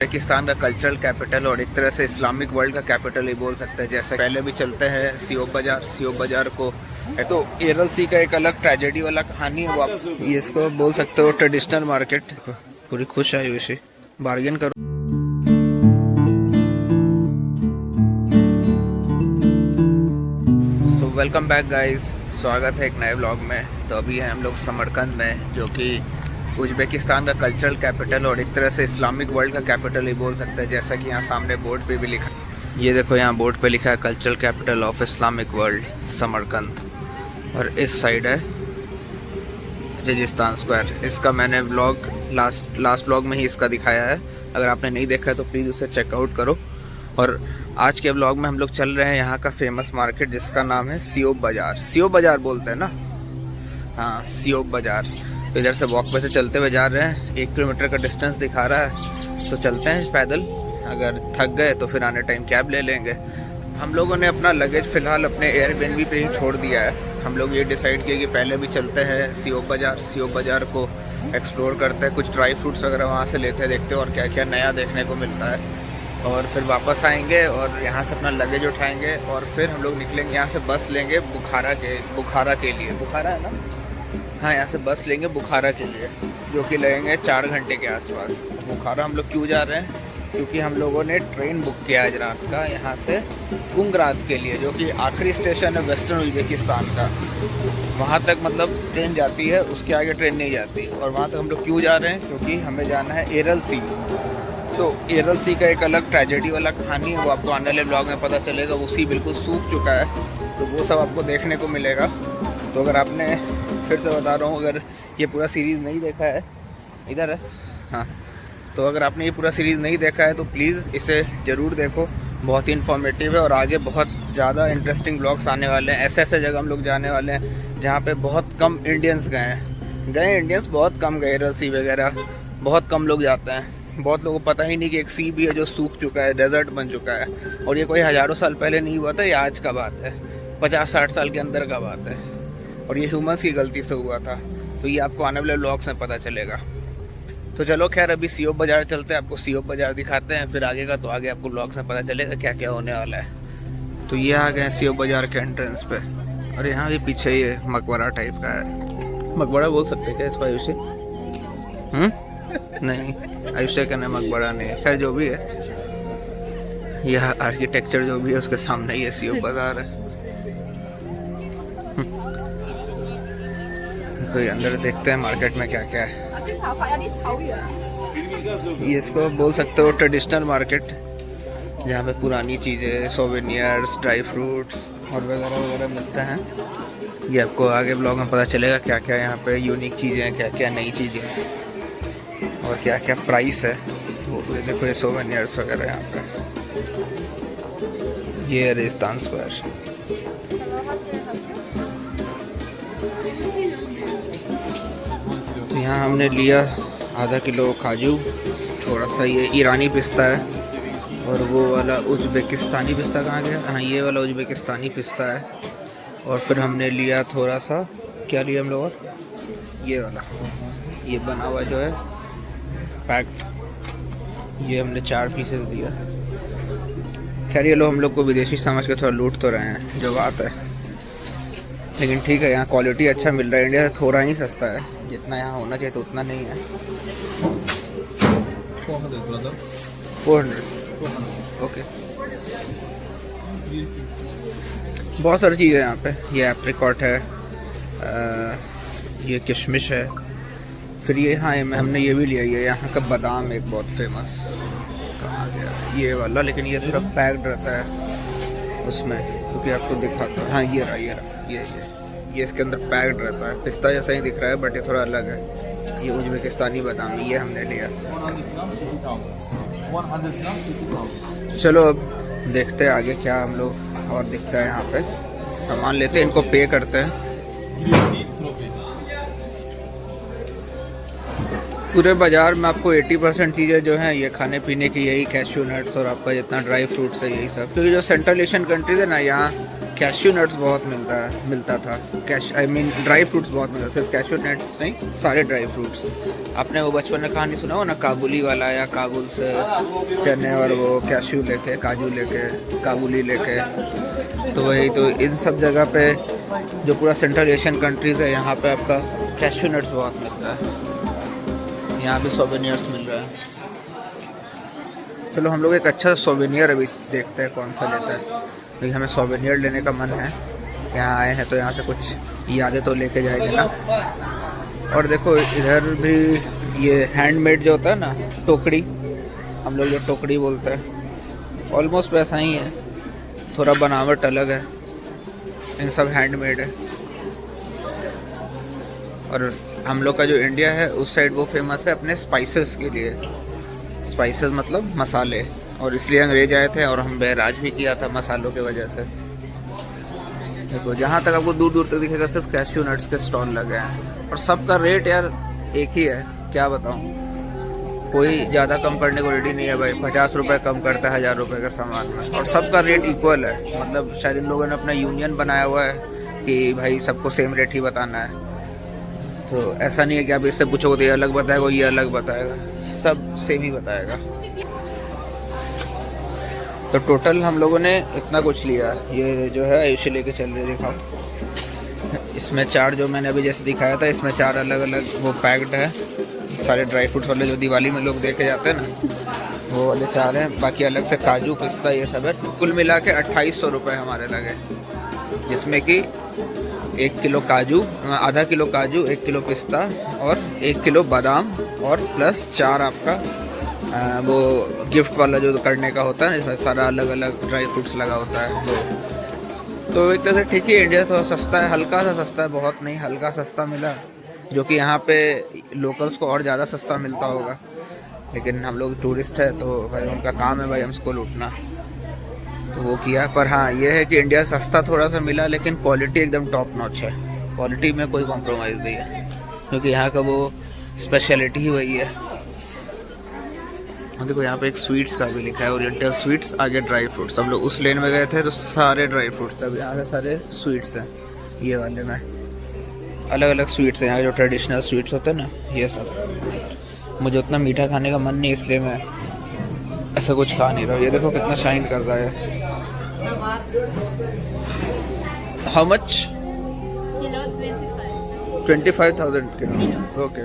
पाकिस्तान का cultural capital और एक तरह से इस्लामिक वर्ल्ड का कैपिटल ही बोल सकते हैं। जैसे पहले भी चलते हैं सीओ बाजार को, तो एरल सी का एक अलग ट्रेजेडी वाला कहानी है वो आप ये इसको बोल सकते हो ट्रेडिशनल मार्केट। पूरी खुश आई हुई बार्गेन करो। सो वेलकम बैक गाइस, स्वागत है एक नए व्लॉग में। तो अभी है हम लोग समरकंद में, जो कि उज़्बेकिस्तान का कल्चरल कैपिटल और एक तरह से इस्लामिक वर्ल्ड का कैपिटल ही बोल सकते हैं। जैसा कि यहाँ सामने बोर्ड पे भी लिखा है, ये देखो यहाँ बोर्ड पे लिखा है cultural capital of Islamic world Samarkand. और इस साइड है रेगिस्तान स्क्वायर। इसका मैंने व्लॉग लास्ट व्लॉग में ही इसका दिखाया है, अगर आपने नहीं देखा है तो प्लीज़ उसे चेकआउट करो। और आज के व्लॉग में हम लोग चल रहे हैं यहाँ का फेमस मार्केट जिसका नाम है सियोब बाज़ार। सियोब बाज़ार बोलते हैं ना, हाँ सियोब बाज़ार। तो इधर से वॉक पे से चलते हुए जा रहे हैं, 1 किलोमीटर का डिस्टेंस दिखा रहा है, तो चलते हैं पैदल। अगर थक गए तो फिर आने टाइम कैब ले लेंगे। हम लोगों ने अपना लगेज फ़िलहाल अपने एयरबीएनबी पे ही छोड़ दिया है। हम लोग ये डिसाइड किए कि पहले भी चलते हैं सियोब बाज़ार को एक्सप्लोर करते हैं, कुछ ड्राई फ्रूट्स वगैरह वहाँ से लेते हैं, देखते हैं और क्या क्या नया देखने को मिलता है। और फिर वापस आएंगे और यहाँ से अपना लगेज उठाएंगे और फिर हम लोग निकलेंगे यहाँ से, बस लेंगे बुखारा के लिए। बुखारा है ना, हाँ यहाँ से बस लेंगे बुखारा के लिए, जो कि लगेंगे 4 घंटे के आसपास। बुखारा हम लोग क्यों जा रहे हैं, क्योंकि हम लोगों ने ट्रेन बुक किया आज रात का यहाँ से कुंगरात के लिए, जो कि आखिरी स्टेशन है वेस्टर्न उज़्बेकिस्तान का। वहाँ तक मतलब ट्रेन जाती है, उसके आगे ट्रेन नहीं जाती। और वहाँ तक हम लोग क्यों जा रहे हैं, क्योंकि हमें जाना है एरल सी। तो एरल सी का एक अलग ट्रेजेडी वाला कहानी है, वो आपको आने वाले ब्लॉग में पता चलेगा। वो सी बिल्कुल सूख चुका है, तो वो सब आपको देखने को मिलेगा। तो अगर आपने, फिर से बता रहा हूँ, अगर ये पूरा सीरीज़ नहीं देखा है, इधर है हाँ, तो अगर आपने ये पूरा सीरीज़ नहीं देखा है तो प्लीज़ इसे ज़रूर देखो, बहुत ही इन्फॉर्मेटिव है। और आगे बहुत ज़्यादा इंटरेस्टिंग ब्लॉग्स आने वाले हैं। ऐसे ऐसे जगह हम लोग जाने वाले हैं जहाँ पे बहुत कम इंडियंस गए इंडियंस बहुत कम गए। एरल सी वगैरह बहुत कम लोग जाते हैं। बहुत लोगों को पता ही नहीं कि एक सी भी है जो सूख चुका है, डेजर्ट बन चुका है। और ये कोई हज़ारों साल पहले नहीं हुआ था, ये आज का बात है, 50-60 साल के अंदर का बात है। और ये ह्यूमंस की गलती से हुआ था। तो ये आपको आने वाले व्लॉग्स में पता चलेगा। तो चलो खैर, अभी सियोब बाज़ार चलते हैं, आपको सियोब बाज़ार दिखाते हैं। फिर आगे का तो आगे आपको व्लॉग्स में पता चलेगा क्या क्या होने वाला है। तो ये आ गए हैं सियोब बाज़ार के एंट्रेंस पे। और यहाँ भी पीछे ये मकबरा टाइप का है। मकबरा बोल सकते क्या इसको आयुष्य? नहीं, आयुष्य का नहीं, मकबरा नहीं, खैर जो भी है, यह आर्किटेक्चर जो भी है उसके सामने ये सियोब बाज़ार है। तो अंदर देखते हैं मार्केट में क्या क्या है। ये इसको बोल सकते हो ट्रेडिशनल मार्केट, जहाँ पे पुरानी चीज़ें, सोवेनियर्स, ड्राई फ्रूट्स और वगैरह वगैरह मिलते हैं। ये आपको आगे ब्लॉग में पता चलेगा क्या क्या यहाँ पे यूनिक चीज़ें हैं, क्या क्या नई चीज़ें हैं और क्या क्या प्राइस है। तो ये देखो ये सोवेनियर्स वगैरह यहाँ पे। ये है रेगिस्तान स्क्वायर। तो यहाँ हमने लिया आधा किलो काजू, थोड़ा सा ये ईरानी पिस्ता है, और वो वाला उज़्बेकिस्तानी पिस्ता कहाँ गया, हाँ ये वाला उज़्बेकिस्तानी पिस्ता है। और फिर हमने लिया थोड़ा सा, क्या लिया हम लोग, और ये वाला, ये बना हुआ जो है पैक्ड, ये हमने 4 पीसेस दिया। खैर ये लोग हम लोग को विदेशी समझ के थोड़ा लूट तो रहे हैं, जो बात है, लेकिन ठीक है, यहाँ क्वालिटी अच्छा मिल रहा है। इंडिया से थोड़ा ही सस्ता है, जितना यहाँ होना चाहिए तो उतना नहीं है। 400 ओके। बहुत सारी चीज़ें यहाँ पे, ये एप्रिकॉट है, ये किशमिश है, फिर ये हाँ हमने ये भी लिया, ये यहाँ का बादाम एक बहुत फेमस, कहाँ गया ये वाला, लेकिन ये थोड़ा पैक्ड रहता है उसमें, क्योंकि आपको दिखाता है, हाँ ये रहा ये इसके अंदर पैक्ड रहता है। पिस्ता जैसा ही दिख रहा है बट ये थोड़ा अलग है। ये उज़्बेकिस्तानी बादाम, ये हमने लिया। चलो अब देखते हैं आगे क्या हम लोग और दिखता है। यहाँ पे सामान लेते हैं, इनको पे करते हैं। पूरे बाज़ार में आपको 80% चीज़ें जो हैं ये खाने पीने की, यही कैश्यू नट्स और आपका जितना ड्राई फ्रूट्स है यही सब, क्योंकि जो सेंट्रल एशियन कंट्रीज़ है ना, यहाँ कैश्यू नट्स बहुत मिलता था। आई मीन ड्राई फ्रूट्स बहुत मिलता, सिर्फ कैश्यू नट्स नहीं, सारे ड्राई फ्रूट्स। आपने वो बचपन में कहानी सुना हो ना, काबुली वाला या काबुल से चने और वो कैश्यू लेके, काजू लेके, काबुली लेके। तो वही, तो इन सब जगह पे जो पूरा सेंट्रल एशियन कंट्रीज़ है, यहाँ पे आपका कैश्यू नट्स बहुत मिलता है। यहाँ भी सोवेनियर्स मिल रहा है। चलो हम लोग एक अच्छा सोवेनियर अभी देखते हैं कौन सा लेता है, क्योंकि हमें सोवेनियर लेने का मन है। यहाँ आए हैं तो यहाँ से कुछ यादें तो लेके जाएंगे ना। और देखो इधर भी ये हैंडमेड जो होता है ना, टोकरी, हम लोग जो टोकरी बोलते हैं, ऑलमोस्ट वैसा ही है, थोड़ा बनावट अलग है, इन सब हैंडमेड है। और हम लोग का जो इंडिया है उस साइड वो फेमस है अपने स्पाइसेस के लिए। स्पाइसेस मतलब मसाले, और इसलिए अंग्रेज आए थे और हम बेराज भी किया था मसालों की वजह से। देखो जहाँ तक आपको दूर दूर तक दिखेगा सिर्फ कैश्यू नट्स के स्टॉल लगे हैं, और सबका रेट यार एक ही है, क्या बताऊँ, कोई ज़्यादा कम करने को रेडी नहीं है भाई। 50 रुपये कम करता है 1000 रुपये का सामान में, और सबका रेट इक्वल है। मतलब शायद इन लोगों ने अपना यूनियन बनाया हुआ है कि भाई सबको सेम रेट ही बताना है। तो ऐसा नहीं है कि आप इससे पूछोगे तो ये अलग बताएगा, ये अलग बताएगा, सब सेम ही बताएगा। तो टोटल हम लोगों ने इतना कुछ लिया। ये जो है आयुषी लेके चल रही है, दिखाओ। इसमें 4 जो मैंने अभी जैसे दिखाया था, इसमें 4 अलग अलग वो पैक्ड है, सारे ड्राई फ्रूट्स वाले जो दिवाली में लोग देखे जाते हैं ना, वो वाले 4 हैं। बाकी अलग से काजू पिस्ता ये सब है। कुल मिला के 2800 रुपये हमारे लगे, जिसमें कि 1 किलो काजू, आधा किलो काजू, 1 किलो पिस्ता और 1 किलो बादाम, और प्लस 4 आपका वो गिफ्ट वाला जो करने का होता है ना, इसमें सारा अलग अलग ड्राई फ्रूट्स लगा होता है। तो एक तरह से ठीक ही, इंडिया थोड़ा सस्ता है, हल्का सा सस्ता है, बहुत नहीं, हल्का सस्ता मिला, जो कि यहाँ पे लोकल्स को और ज़्यादा सस्ता मिलता होगा। लेकिन हम लोग टूरिस्ट है तो भाई उनका काम है भाई हमको लूटना, तो वो किया। पर हाँ ये है कि इंडिया सस्ता थोड़ा सा मिला, लेकिन क्वालिटी एकदम टॉप नॉच है, क्वालिटी में कोई कॉम्प्रोमाइज़ नहीं है, क्योंकि यहाँ का वो स्पेशलिटी ही वही है। देखो यहाँ पे एक स्वीट्स का भी लिखा है, ओरिएंटल स्वीट्स, आगे ड्राई फ्रूट्स। हम लोग उस लेन में गए थे तो सारे ड्राई फ्रूट्स थे, अब यहाँ पे सारे स्वीट्स हैं। ये वाले में अलग अलग स्वीट्स हैं, यहाँ जो ट्रेडिशनल स्वीट्स होते हैं ना, ये सब। मुझे उतना मीठा खाने का मन नहीं, इसलिए मैं ऐसा कुछ खा नहीं रहा हूँ। ये देखो कितना शाइन कर रहा है। How much? 25,000 kilo. Okay,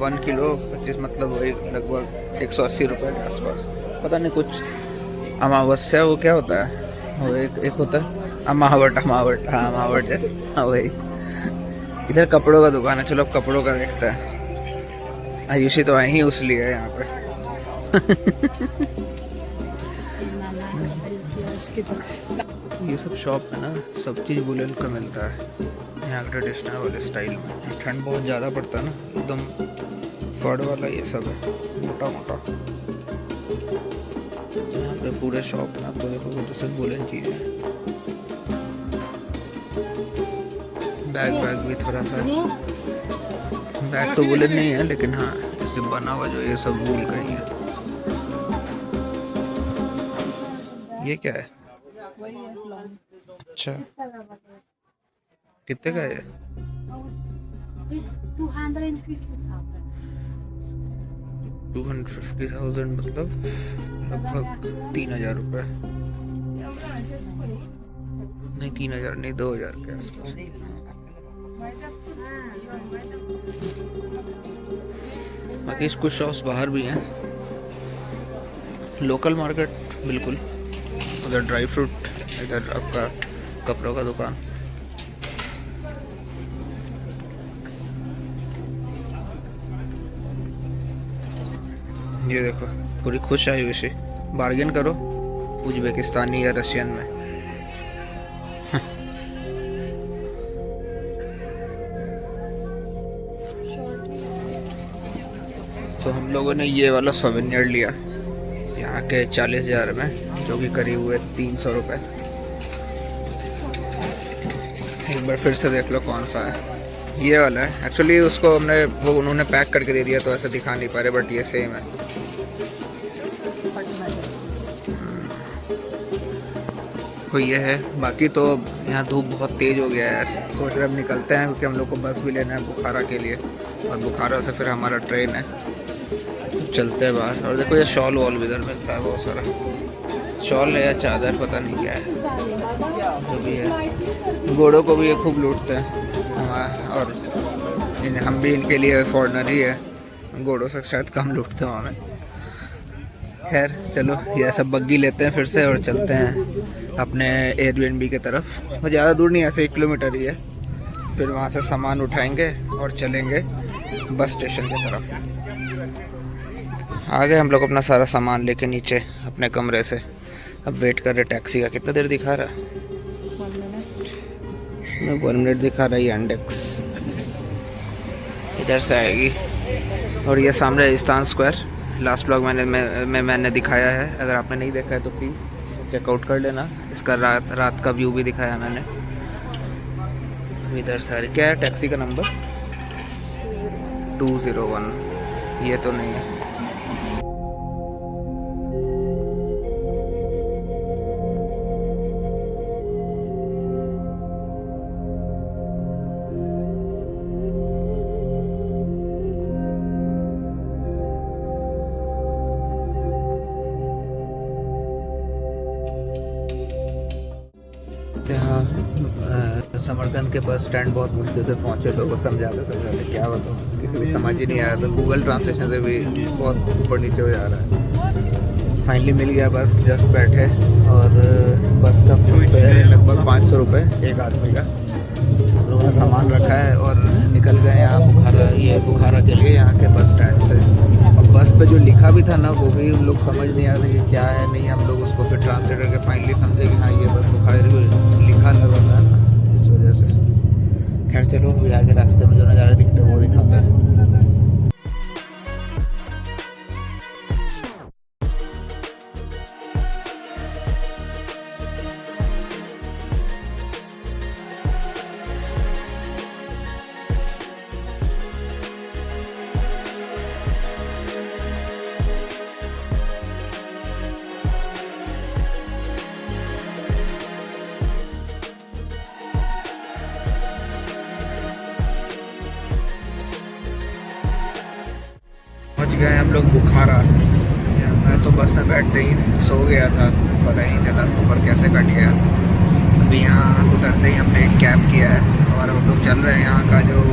1 kilo 25, मतलब वही लगभग 180 रुपये के आसपास। पता नहीं कुछ अमावस्या, वो क्या होता है, वो एक होता है अमावट, हाँ अमावट है, हाँ वही। इधर कपड़ों का दुकान है, चलो अब कपड़ों का देखते हैं। आयुषी तो आई ही उस लिए है यहाँ पे। ये सब शॉप है ना, सब चीज़ वुलन का मिलता है यहाँ के ट्रेडिशनल वाले स्टाइल में। ठंड बहुत ज़्यादा पड़ता है ना, एकदम फड़ वाला ये सब है, मोटा मोटा। यहाँ पे पूरे शॉप में आपको देखोगे तो सब वुलन चीज़ें हैं। बैग भी थोड़ा सा, बैग तो वुलन नहीं है, लेकिन हाँ इससे बना हुआ जो ये सब वूल का ही है। ये क्या है? अच्छा, कितने का है? 250,000 मतलब लगभग 3,000 रुपये, नहीं 3,000 नहीं, 2,000 के आसपास। बाकी कुछ शॉप्स बाहर भी हैं, लोकल मार्केट बिल्कुल। उधर ड्राई फ्रूट, इधर आपका कपड़ों का दुकान। ये देखो पूरी खुश आई हुई सी, बार्गेन करो उज़्बेकिस्तानी या रशियन में। तो हम लोगों ने ये वाला सोवेनियर लिया यहाँ के 40,000 में, जो कि करीब हुए 300 रुपये। एक बार फिर से देख लो कौन सा है। ये वाला है, एक्चुअली उसको हमने वो उन्होंने पैक करके दे दिया तो ऐसे दिखा नहीं पा रहे, बट ये सेम है। देखो ये है। बाकी तो यहाँ धूप बहुत तेज़ हो गया है यार। सोच रहे अब निकलते हैं क्योंकि हम लोग को बस भी लेना है बुखारा के लिए, और बुखारा से फिर हमारा ट्रेन है, तो चलते हैं बाहर। और देखो ये शॉल वॉल भी इधर मिलता है, बहुत सारा शॉल है या चादर पता नहीं क्या है, जो भी है। घोड़ों को भी ये खूब लूटते हैं, और हम भी इनके लिए फॉरनर ही है, घोड़ों से शायद कम लूटते हो हमें। खैर चलो ये सब बग्गी लेते हैं फिर से और चलते हैं अपने एयरबीएनबी की तरफ। वो ज़्यादा दूर नहीं, ऐसे 1 किलोमीटर ही है। फिर वहाँ से सामान उठाएंगे और चलेंगे बस स्टेशन की तरफ। आ गए हम लोग अपना सारा सामान लेके नीचे अपने कमरे से। अब वेट कर रहे टैक्सी का। कितना देर दिखा रहा है इसमें? 1 मिनट दिखा रहा है। ये इंडेक्स इधर से आएगी। और ये सामने राजस्थान स्क्वायर, लास्ट ब्लॉग मैंने दिखाया है। अगर आपने नहीं देखा है तो प्लीज़ चेकआउट कर लेना। इसका रात का व्यू भी दिखाया मैंने। इधर सारे क्या है टैक्सी का नंबर? 201। ये तो नहीं है। यहाँ समरकंद के बस स्टैंड बहुत मुश्किल से पहुँचे। लोगों को समझाते क्या बताऊँ, किसी भी समझ ही नहीं आ रहा था। गूगल ट्रांसलेशन से भी बहुत ऊपर नीचे हो जा रहा है। फाइनली मिल गया बस, जस्ट बैठे। और बस का फेयर है लगभग 500 रुपये एक आदमी का। हम लोगों ने सामान रखा है और निकल गए यहाँ बुखारा के लिए, यहाँ के बस स्टैंड से। और बस पे जो लिखा भी था ना, वो भी हम लोग समझ नहीं आ रहा था कि क्या है नहीं। हम लोग उसको फिर ट्रांसलेट करके फाइनली समझे कि हाँ ये बस बुखारा लिखा लगा था ना, इस वजह से। खैर चलो अभी आगे रास्ते में जो नज़ारा दिखता है वो दिखाता है। पहुंच गए हम लोग बुखारा। मैं तो बस में बैठते ही सो गया था, पता ही नहीं चला सफ़र कैसे कट गया। अभी यहाँ उतरते ही हमने एक कैब किया है और हम लोग चल रहे हैं यहाँ का जो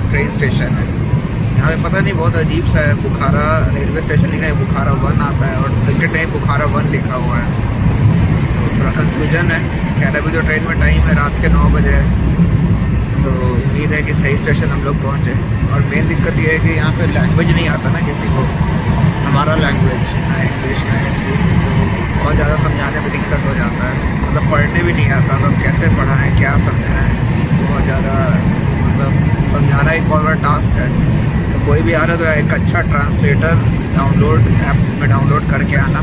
ट्रेन स्टेशन है। यहाँ पे पता नहीं बहुत अजीब सा है, बुखारा रेलवे स्टेशन लिखा है, बुखारा 1 आता है और टिकट नहीं बुखारा 1 लिखा हुआ है, तो थोड़ा कन्फ्यूजन है। खैर अभी तो ट्रेन में टाइम है रात के 9 बजे है, तो उम्मीद है कि सही स्टेशन हम लोग पहुँचे। और मेन दिक्कत ये है कि यहाँ पे लैंग्वेज नहीं आता ना किसी को, हमारा लैंग्वेज ना इंग्लिश ना हिंदी, तो बहुत ज़्यादा समझाने में दिक्कत हो जाता है। मतलब पढ़ने भी नहीं आता तो कैसे पढ़ाएं, क्या समझाएं, बहुत ज़्यादा मतलब समझाना एक बहुत बड़ा टास्क है। तो कोई भी आ रहा है तो एक अच्छा ट्रांसलेटर ऐप में डाउनलोड करके आना,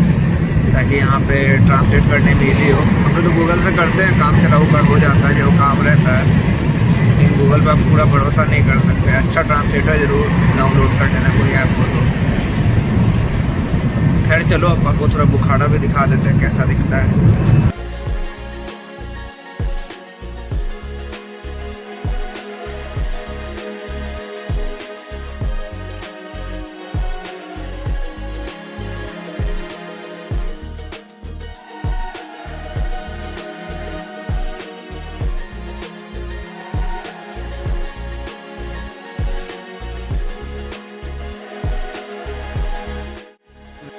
ताकि यहाँ पे ट्रांसलेट करने में ईजी हो। हम लोग तो गूगल से करते हैं, काम चलाऊ पर हो जाता है जो काम रहता है, लेकिन गूगल पे आप पूरा भरोसा नहीं कर सकते। अच्छा ट्रांसलेटर ज़रूर डाउनलोड कर लेना कोई ऐप हो तो। खैर चलो अब आपको थोड़ा बुखारा भी दिखा देते हैं कैसा दिखता है।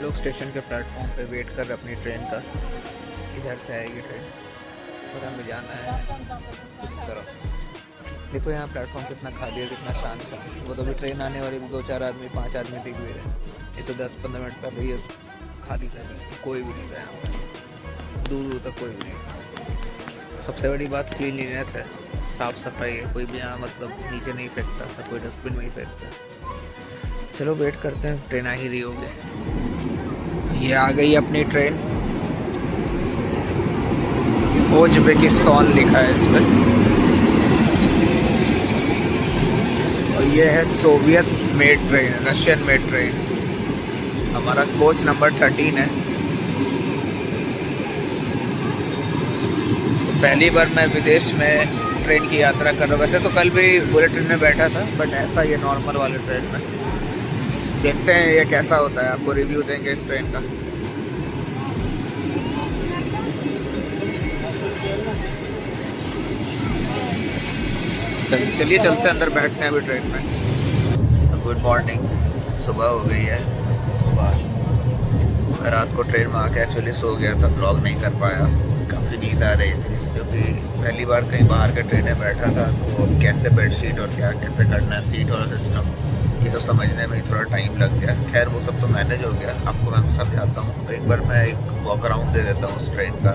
लोग स्टेशन के प्लेटफॉर्म पे वेट कर रहे अपनी ट्रेन का। इधर से आएगी ट्रेन और हमें जाना है इस तरफ। देखो यहाँ प्लेटफॉर्म कितना खाली है, कितना शांत सा। वो तो भी ट्रेन आने वाली तो 2-4 आदमी 5 आदमी दिख भी रहे, ये तो 10-15 मिनट पहले ये खाली कर रहे हैं, कोई भी नहीं था यहाँ पर, दूर दूर तक कोई भी नहीं। सबसे बड़ी बात क्लीनलीनेस है, साफ़ सफाई है, कोई भी यहाँ मतलब नीचे नहीं फेंकता, सब कोई डस्टबिन में ही फेंकता। चलो वेट करते हैं, ट्रेन आ ही रही होगी। ये आ गई अपनी ट्रेन, उज़्बेकिस्तान लिखा है इस पर, और ये है Soviet made train, Russian made train. हमारा कोच नंबर 13 है। पहली बार मैं विदेश में ट्रेन की यात्रा कर रहा हूँ। वैसे तो कल भी बुलेट ट्रेन में बैठा था, बट ऐसा ये नॉर्मल वाले ट्रेन में। देखते हैं ये कैसा होता है, आपको रिव्यू देंगे इस ट्रेन का। चलिए चलते हैं अंदर, बैठते हैं अभी ट्रेन में। गुड मॉर्निंग, सुबह हो गई है। मैं रात को ट्रेन में आके एक्चुअली सो गया था, ब्लॉग नहीं कर पाया, काफ़ी नींद आ रही थी क्योंकि पहली बार कहीं बाहर के ट्रेन में बैठा था। तो कैसे बेडशीट और क्या कैसे करना है, सीट और सिस्टम, ये सब समझने में ही थोड़ा टाइम लग गया। खैर वो सब तो मैनेज हो गया, आपको मैं समझाता हूँ। तो एक बार मैं एक वॉक अराउंड दे देता हूँ उस ट्रेन का,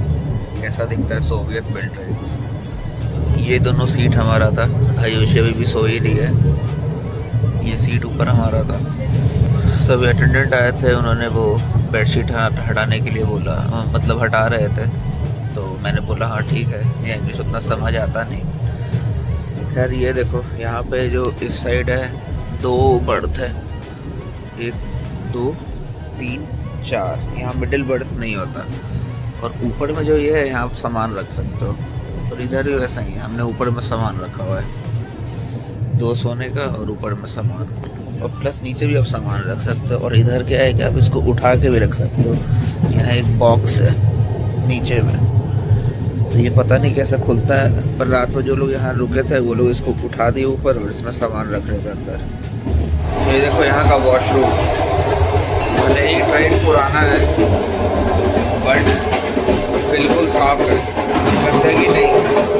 कैसा दिखता है सोवियत बिल्ड ट्रेन। ये दोनों सीट हमारा था, आयुषी अभी भी सो ही रही है। ये सीट ऊपर हमारा था। सब अटेंडेंट आए थे, उन्होंने वो बेडशीट हटाने के लिए बोला, मतलब हटा रहे थे। तो मैंने बोला हाँ ठीक है, ये इंग्लिश उतना समझ आता नहीं। खैर ये देखो, यहाँ पे जो इस साइड है 2 बर्थ है, 1 2 3 4। यहाँ मिडिल बर्थ नहीं होता। और ऊपर में जो ये है, यहाँ आप सामान रख सकते हो। और इधर भी वैसा ही है, हमने ऊपर में सामान रखा हुआ है, 2 सोने का और ऊपर में सामान, और प्लस नीचे भी आप सामान रख सकते हो। और इधर क्या है कि आप इसको उठा के भी रख सकते हो। यहाँ एक बॉक्स है नीचे में, तो ये पता नहीं कैसे खुलता है, पर रात में जो लोग यहाँ रुके थे वो लोग इसको उठा दिए ऊपर और इसमें सामान रख रहे थे अंदर। ये देखो यहाँ का वॉशरूम, भले ही ट्रेन पुराना है बट बिल्कुल साफ है, गंदगी नहीं है।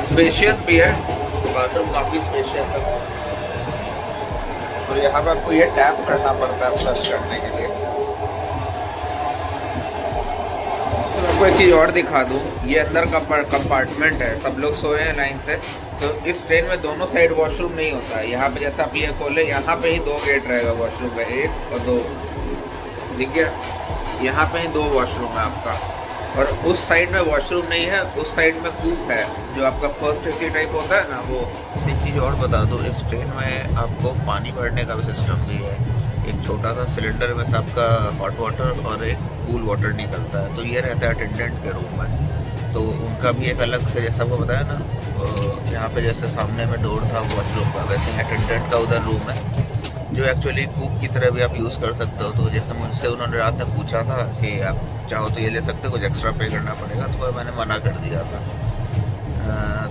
स्पेशियस भी है, बाथरूम काफ़ी स्पेशियस है। और यहाँ पे आपको ये टैप करना पड़ता है फ्लश करने के लिए। तो मैं आपको एक चीज़ और दिखा दूँ, ये अंदर का कंपार्टमेंट है, सब लोग सोए हैं लाइन से। तो इस ट्रेन में दोनों साइड वॉशरूम नहीं होता है। यहाँ पे जैसा आप ये खोले, यहाँ पे ही 2 गेट रहेगा वॉशरूम का, 1 और 2, दिख गया। यहाँ पे ही 2 वॉशरूम है आपका। और उस साइड में वॉशरूम नहीं है, उस साइड में कूप है जो आपका फर्स्ट एसी टाइप होता है ना वो। एक चीज़ और बता दो, इस ट्रेन में आपको पानी भरने का भी सिस्टम भी है। एक छोटा सा सिलेंडर में से आपका हॉट वाटर और एक कूल वाटर निकलता है। तो ये रहता है अटेंडेंट के रूम में, तो उनका भी एक अलग से, जैसा आपको बताया ना, यहाँ पे जैसे सामने में डोर था वॉशरूम का, वैसे ही अटेंडेंट का उधर रूम है जो एक्चुअली कूप की तरह भी आप यूज़ कर सकते हो। तो जैसे मुझसे उन्होंने रात में पूछा था कि आप चाहो तो ये ले सकते हो, कुछ एक्स्ट्रा पे करना पड़ेगा, तो मैंने मना कर दिया था।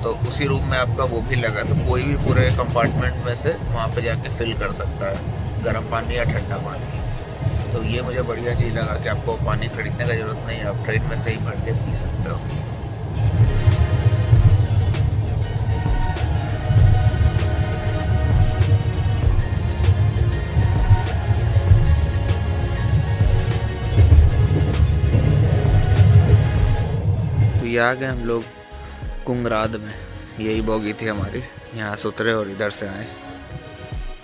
तो उसी रूम में आपका वो भी लगा, तो कोई भी पूरे कंपार्टमेंट में से वहाँ पे जाके फिल कर सकता है, गर्म पानी या ठंडा पानी। तो ये मुझे बढ़िया चीज़ लगा कि आपको पानी खरीदने का ज़रूरत नहीं है, आप ट्रेन में से ही भर के पी सकते हो। ये आ गए हम लोग कुंगराद में, यही बोगी थी हमारी। यहाँ से उतरे और इधर से आए,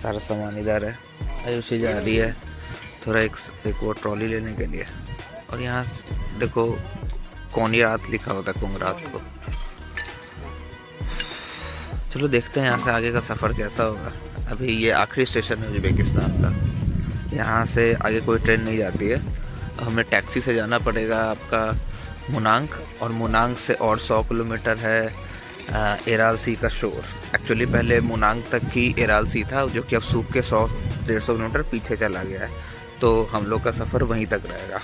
सारा सामान इधर है। आयुषी जा रही है थोड़ा एक वो ट्रॉली लेने के लिए। और यहाँ देखो कोनिरात लिखा होता है कुंगराद को। चलो देखते हैं यहाँ से आगे का सफ़र कैसा होगा। अभी ये आखिरी स्टेशन है उज्बेकिस्तान का, यहाँ से आगे कोई ट्रेन नहीं जाती है। हमें टैक्सी से जाना पड़ेगा आपका मुनांग, और मुनांग से और 100 किलोमीटर है एराल सी का शोर। एक्चुअली पहले मुनांग तक की एराल सी था, जो कि अब सूख के 100-150 किलोमीटर पीछे चला गया है। तो हम लोग का सफ़र वहीं तक रहेगा।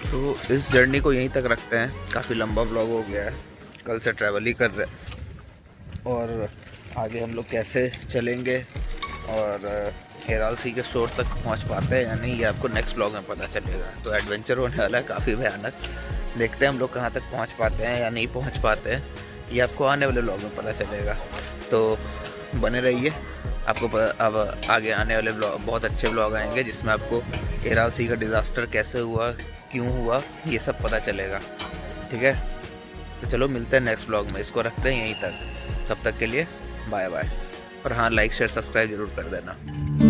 तो इस जर्नी को यहीं तक रखते हैं, काफ़ी लंबा व्लॉग हो गया है, कल से ट्रैवल ही कर रहे हैं। और आगे हम लोग कैसे चलेंगे और एराल सी के शोर तक पहुंच पाते हैं या नहीं, ये आपको नेक्स्ट व्लॉग में पता चलेगा। तो एडवेंचर होने वाला है काफ़ी भयानक। देखते हैं हम लोग कहाँ तक पहुंच पाते हैं या नहीं पहुंच पाते हैं, ये आपको आने वाले व्लॉग में पता चलेगा। तो बने रहिए, आपको अब आगे आने वाले व्लॉग, बहुत अच्छे व्लॉग आएंगे जिसमें आपको एराल सी का डिज़ास्टर कैसे हुआ, क्यों हुआ, ये सब पता चलेगा। ठीक है, तो चलो मिलते हैं नेक्स्ट व्लॉग में, इसको रखते हैं यहीं तक। तब तक के लिए बाय बाय। और हाँ, लाइक शेयर सब्सक्राइब जरूर कर देना।